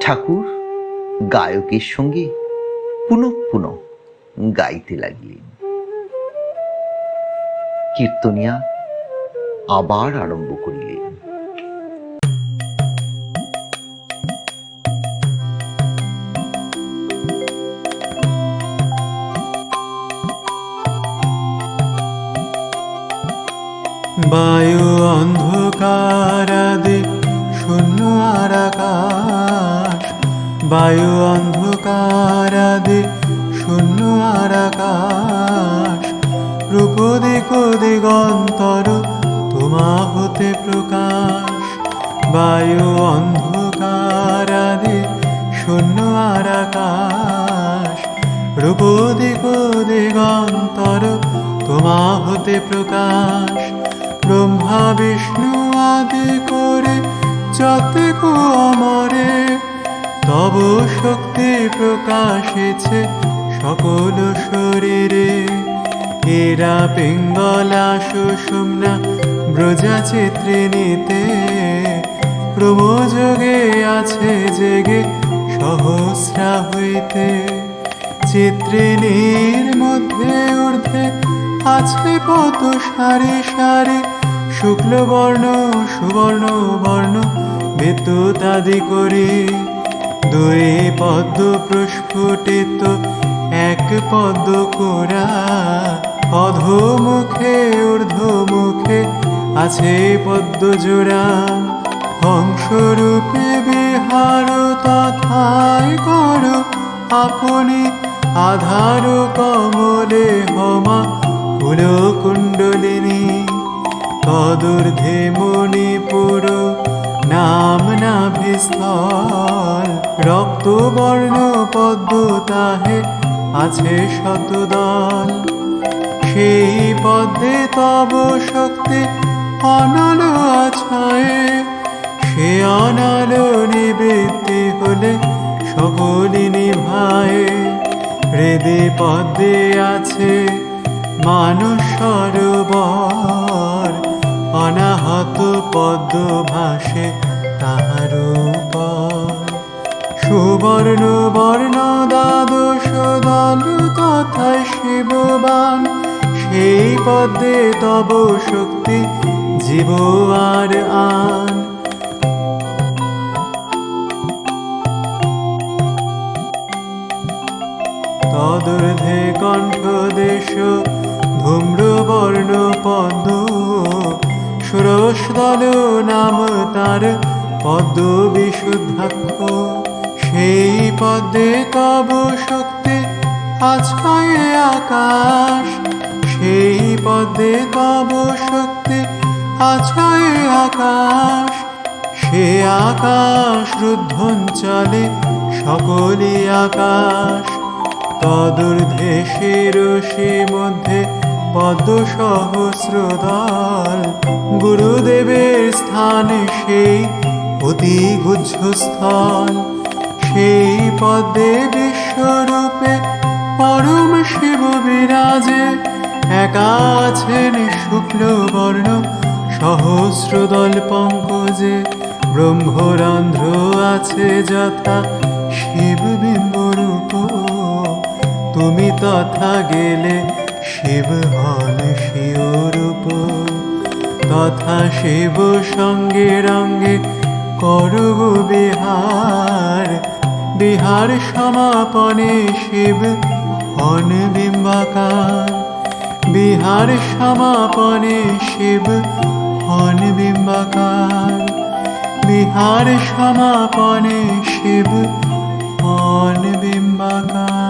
ঠাকুর গায়কের সঙ্গে পুনঃ পুনঃ গাইতে লাগিলেন। কীর্তনিয়া আবার আরম্ভ করিলেন। বায়ু অন্ধকারাদি শূন্য আর আকাশ, বায়ু অন্ধকারাদি শূন্য আর আকাশ, রূপ দিক দিগন্তর তোমা হতে প্রকাশ। বায়ু অন্ধকারাদি শূন্য আর আকাশ, রূপ দিক দিগন্তর তোমা হতে প্রকাশ। ব্রহ্মা বিষ্ণু আদি করে যতেক অমরে তব শক্তি প্রকাশেছে সকল শরীরে। এরা পিঙ্গলা সুষুম্না ব্রজা চিত্রিণীতে ক্রমযোগে আছে জেগে সহস্রা হইতে। চিত্রিণীর মধ্যে ঊর্ধ্বে আছে পদ সারি সারি, শুক্ল বর্ণ সুবর্ণ বর্ণ বিদ্যুৎ আদি করি। দুই পদ্ম প্রস্ফুটিত এক পদ্ম কোরা, অধোমুখে ঊর্ধ্বমুখে আছে পদ্ম জোড়া। হংসরূপে বিহার তথায় কর আপনি, আধার কমলে হমা কুল কুণ্ডলিনী। তদূর্ধ্বে মণিপুর নাম নাভিস্থল, রক্তবর্ণ পদ্ম তাহে আছে শতদল। সেই পদ্মে তব শক্তি অনল আছায়ে, সে অনল নিবৃত্তি হলে সকলি নিভায়ে। হৃদে পদ্মে আছে মানস সরোবর, অনাহত পদ্ম ভাসে তাহার উপর। সুবর্ণ বর্ণ দ্বাদশ দল তথায় শিববান, সেই পদ্মে তব শক্তি জীব আর আন। তদূর্ধ্বে কণ্ঠদেশ ধূম্রবর্ণ পদ্ম, ষোড়শদল নাম তার পদ্ম বিশুদ্ধাক্ষ। সেই পদ্মে তব শক্তি আছায়ে আকাশ, সেই পদ্মে তব শক্তি আছায়ে আকাশ। সে আকাশ রুদ্ধঞ্চলে সকলি আকাশ। তদূর্ধ্বে শিরসি মধ্যে পদ্ম সহস্রদল, গুরুদেবের স্থান সেই অতি গুহ্যস্থল। সেই পদ্মে বিশ্বরূপে পরম শিব বিরাজে, একা আছেন শুক্ল বর্ণ সহস্রদল পঙ্কজে। ব্রহ্মরন্ধ্র আছে যথা শিব বিম্বরূপ, তুমি তথা গেলে শিব হন শিওরূপ। তথা শিব সঙ্গে রঙ্গে করব বিহার, বিহার সমাপনে শিব হন বিম্বাকার। বিহার সমাপনে শিব হন বিম্বাকার, বিহার সমাপনে শিব হন বিম্বাকার।